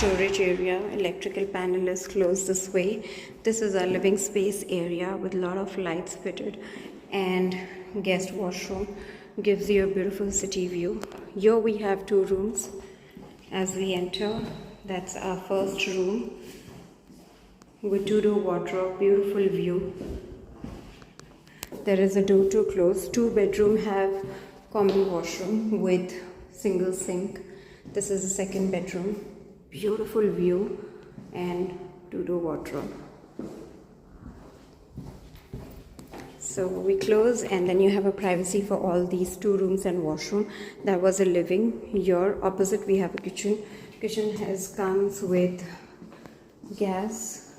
storage area. Electrical panel is closed this way. This is our living space area with a lot of lights fitted, and guest washroom gives you a beautiful city view. Here we have 2 rooms. As we enter, that's our first room with 2-door wardrobe, beautiful view. There is a door to close. 2 bedroom have common washroom with single sink. This is the second bedroom, beautiful view and 2-door wardrobe. So we close, and then you have a privacy for all these 2 rooms and washroom. That was a living. Here opposite we have a kitchen. Kitchen comes with gas,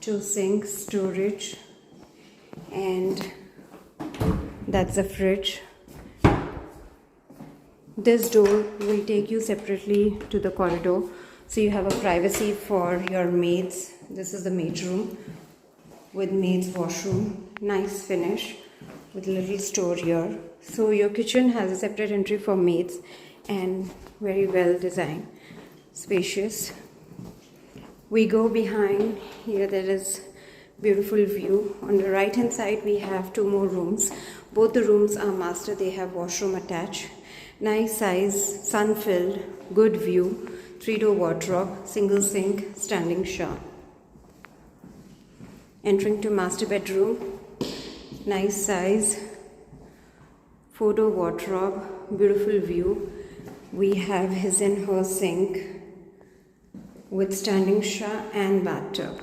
2 sinks, storage, and that's the fridge. This door will take you separately to the corridor, so you have a privacy for your maids. This is the maid room with maid's washroom, nice finish with little store here. So your kitchen has a separate entry for maids and very well designed, spacious. We go behind. Here there is beautiful view. On the right hand side we have 2 more rooms. Both the rooms are master. They have washroom attached. Nice size, sun filled, good view, 3-door wardrobe, single sink, standing shower. Entering to master bedroom, nice size, 4-door wardrobe, beautiful view. We have his and her sink with standing shower and bathtub.